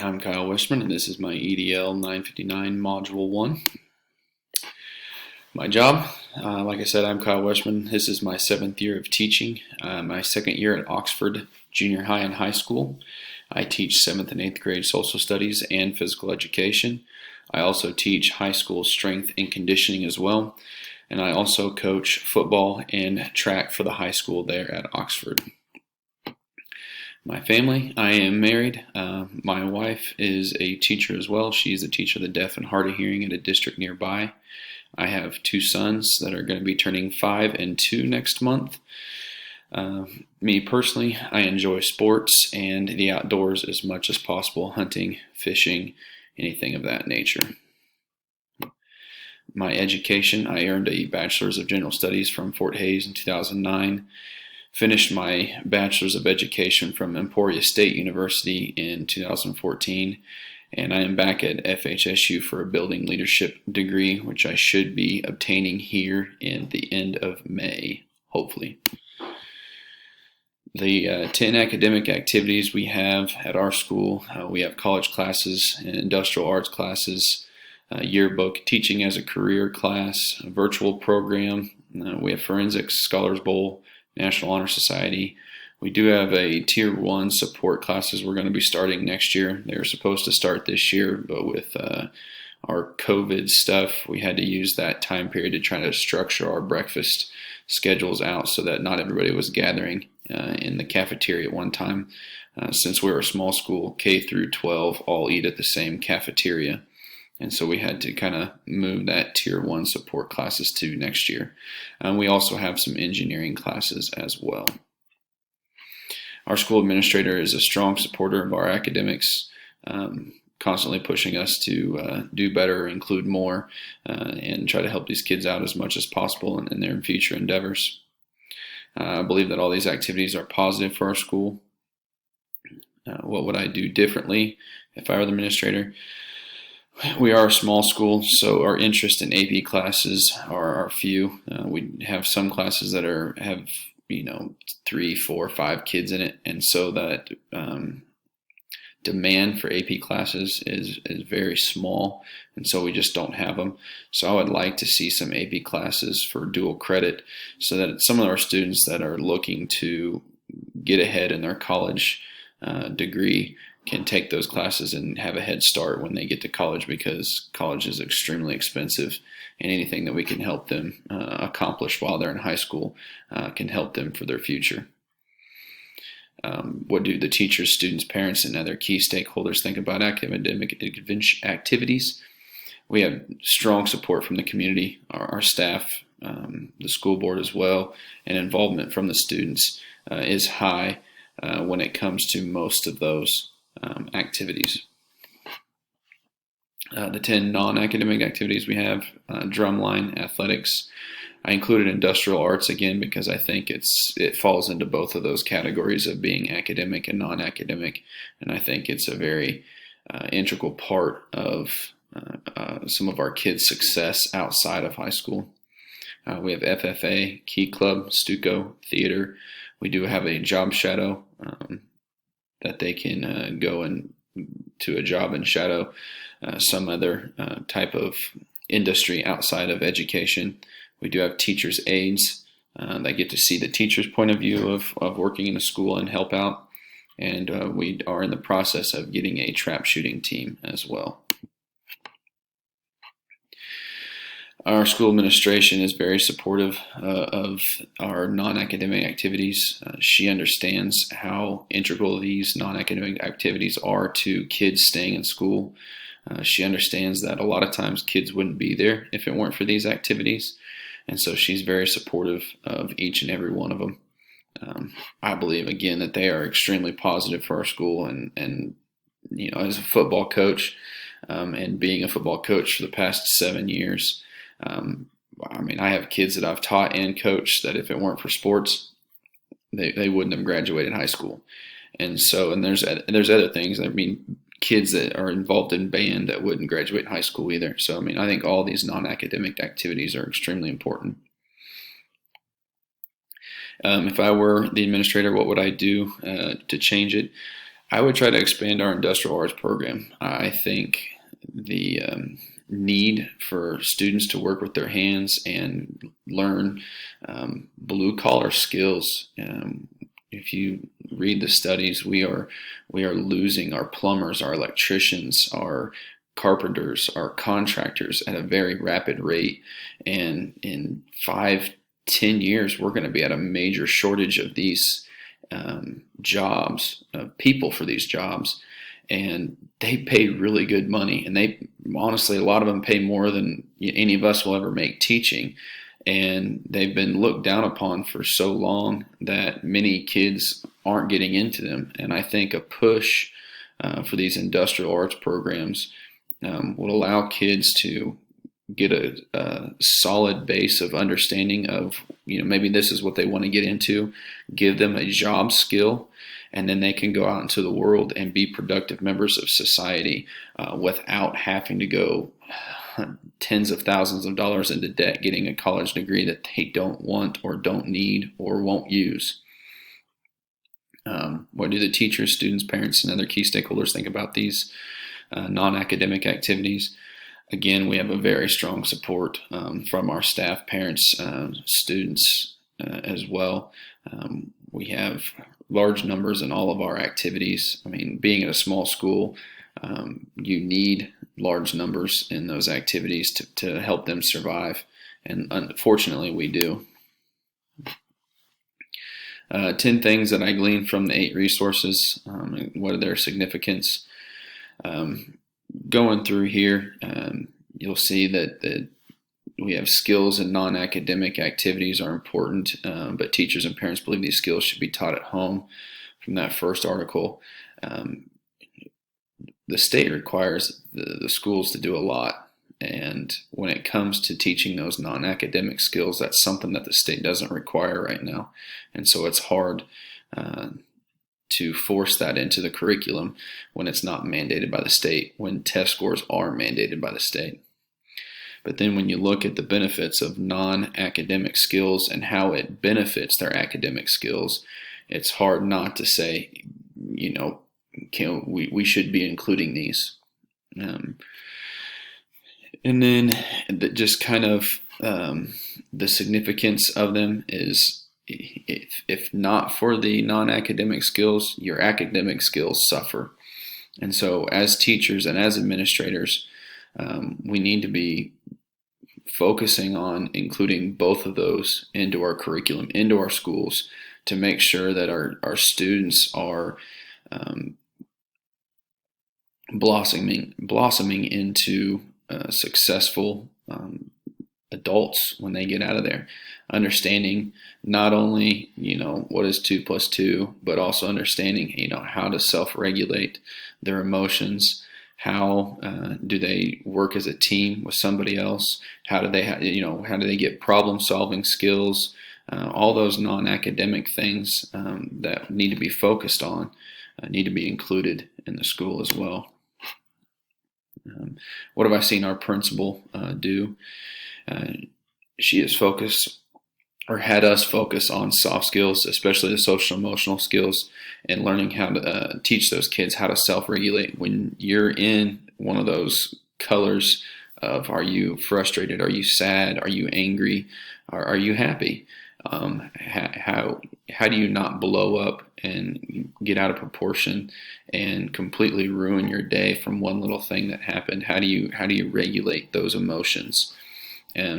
I'm Kyle Westman, and this is my EDL 959 Module 1. My job, like I said, I'm Kyle Westman. This is my 7th year of teaching, my 2nd year at Oxford Junior High and High School. I teach 7th and 8th grade social studies and physical education. I also teach high school strength and conditioning as well, and I also coach football and track for the high school there at Oxford. My family, I am married. My wife is a teacher as well. She's a teacher of the deaf and hard of hearing at a district nearby. I have 2 sons that are going to be turning 5 and 2 next month. Me personally, I enjoy sports and the outdoors as much as possible, hunting, fishing, anything of that nature. My education, I earned a Bachelor's of General Studies from Fort Hays in 2009. Finished my Bachelor's of Education from Emporia State University in 2014, and I am back at FHSU for a building leadership degree, which I should be obtaining here in the end of May, hopefully. The 10 academic activities we have at our school, we have college classes and industrial arts classes, yearbook, teaching as a career class, a virtual program, we have forensics, Scholars Bowl, National Honor Society. We do have a Tier 1 support classes we're going to be starting next year. They were supposed to start this year, but with our COVID stuff, we had to use that time period to try to structure our breakfast schedules out so that not everybody was gathering in the cafeteria at one time. Since we're a small school, K through 12 all eat at the same cafeteria. And so we had to kind of move that Tier 1 support classes to next year. We also have some engineering classes as well. Our school administrator is a strong supporter of our academics, constantly pushing us to do better, include more, and try to help these kids out as much as possible in their future endeavors. I believe that all these activities are positive for our school. What would I do differently if I were the administrator? We are a small school, so our interest in AP classes are few. We have some classes that have 3, 4, 5 kids in it, and so that demand for AP classes is very small, and so we just don't have them. So I would like to see some AP classes for dual credit, so that some of our students that are looking to get ahead in their college degree can take those classes and have a head start when they get to college, because college is extremely expensive, and anything that we can help them accomplish while they're in high school can help them for their future. What do the teachers, students, parents, and other key stakeholders think about academic activities? We have strong support from the community, our staff, the school board as well, and involvement from the students is high when it comes to most of those activities. The 10 non-academic activities we have, drumline, athletics. I included industrial arts again because I think it falls into both of those categories of being academic and non-academic, and I think it's a very integral part of some of our kids' success outside of high school. We have FFA, Key Club, Stuco, theater. We do have a job shadow that they can go to a job and shadow some other type of industry outside of education. We do have teachers' aides that get to see the teacher's point of view of working in a school and help out. And we are in the process of getting a trap shooting team as well. Our school administration is very supportive of our non-academic activities. She understands how integral these non-academic activities are to kids staying in school. She understands that a lot of times kids wouldn't be there if it weren't for these activities. And so she's very supportive of each and every one of them. I believe, again, that they are extremely positive for our school. And as a football coach, and being a football coach for the past 7 years, I have kids that I've taught and coached that if it weren't for sports, they wouldn't have graduated high school. And there's other things. Kids that are involved in band that wouldn't graduate high school either. So I think all these non-academic activities are extremely important. If I were the administrator, what would I do to change it? I would try to expand our industrial arts program. I think the need for students to work with their hands and learn blue collar skills. If you read the studies, we are losing our plumbers, our electricians, our carpenters, our contractors at a very rapid rate, and in 5-10 years, we're going to be at a major shortage of these jobs, people for these jobs, and they pay really good money. And they honestly, a lot of them pay more than any of us will ever make teaching. And they've been looked down upon for so long that many kids aren't getting into them. And I think a push for these industrial arts programs will allow kids to get a solid base of understanding of, maybe this is what they want to get into, give them a job skill, and then they can go out into the world and be productive members of society without having to go tens of thousands of dollars into debt getting a college degree that they don't want or don't need or won't use. What do the teachers, students, parents, and other key stakeholders think about these non-academic activities? Again, we have a very strong support from our staff, parents, students as well. We have large numbers in all of our activities. I mean, being at a small school, you need large numbers in those activities to help them survive. And unfortunately, we do. 10 things that I gleaned from the 8 resources. What are their significance? Going through here, you'll see that we have skills and non-academic activities are important, but teachers and parents believe these skills should be taught at home. From that first article, the state requires the schools to do a lot. And when it comes to teaching those non-academic skills, that's something that the state doesn't require right now. And so it's hard to force that into the curriculum when it's not mandated by the state, when test scores are mandated by the state. But then when you look at the benefits of non-academic skills and how it benefits their academic skills, it's hard not to say, we should be including these. And then just kind of the significance of them is, if not for the non-academic skills, your academic skills suffer. And so as teachers and as administrators, we need to be focusing on including both of those into our curriculum, into our schools, to make sure that our students are blossoming into successful adults when they get out of there, understanding not only what is 2 + 2, but also understanding how to self-regulate their emotions. How do they work as a team with somebody else? How do they get problem-solving skills? All those non-academic things that need to be focused on need to be included in the school as well. What have I seen our principal do? She has focused, or had us focus, on soft skills, especially the social emotional skills, and learning how to teach those kids how to self-regulate. When you're in one of those colors of, are you frustrated? Are you sad? Are you angry? Are you happy? How do you not blow up and get out of proportion and completely ruin your day from one little thing that happened? How do you regulate those emotions,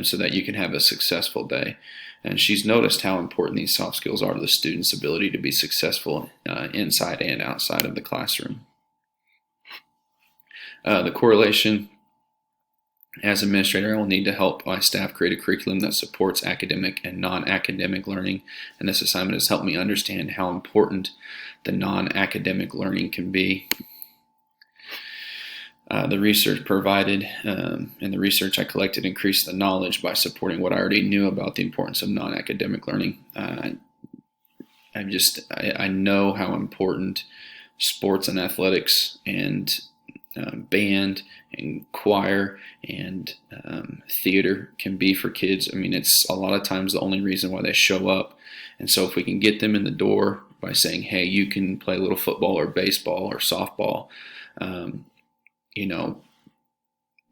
so that you can have a successful day? And she's noticed how important these soft skills are to the student's ability to be successful inside and outside of the classroom. The correlation: as administrator, I will need to help my staff create a curriculum that supports academic and non-academic learning, and this assignment has helped me understand how important the non-academic learning can be. The research provided and the research I collected increased the knowledge by supporting what I already knew about the importance of non-academic learning. I know how important sports and athletics and band and choir and theater can be for kids. I mean, it's a lot of times the only reason why they show up. And so if we can get them in the door by saying, hey, you can play a little football or baseball or softball, you know,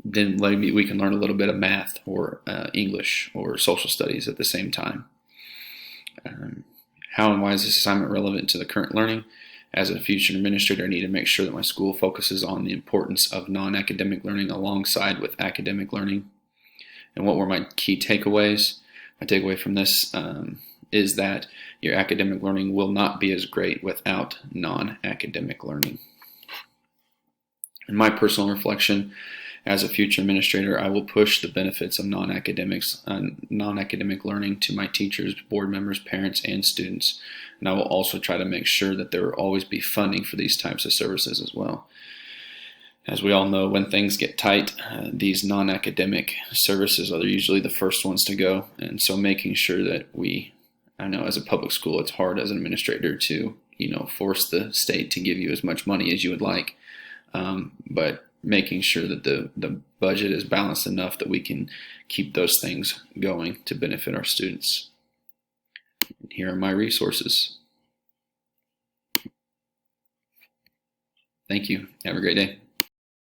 then maybe we can learn a little bit of math or English or social studies at the same time. How and why is this assignment relevant to the current learning? As a future administrator, I need to make sure that my school focuses on the importance of non-academic learning alongside with academic learning. And what were my key takeaways? My takeaway from this is that your academic learning will not be as great without non-academic learning. In my personal reflection, as a future administrator, I will push the benefits of non-academic learning to my teachers, board members, parents, and students. And I will also try to make sure that there will always be funding for these types of services as well. As we all know, when things get tight, these non-academic services are usually the first ones to go. And so making sure that I know as a public school, it's hard as an administrator to, force the state to give you as much money as you would like. But making sure that the budget is balanced enough that we can keep those things going to benefit our students. Here are my resources. Thank you. Have a great day.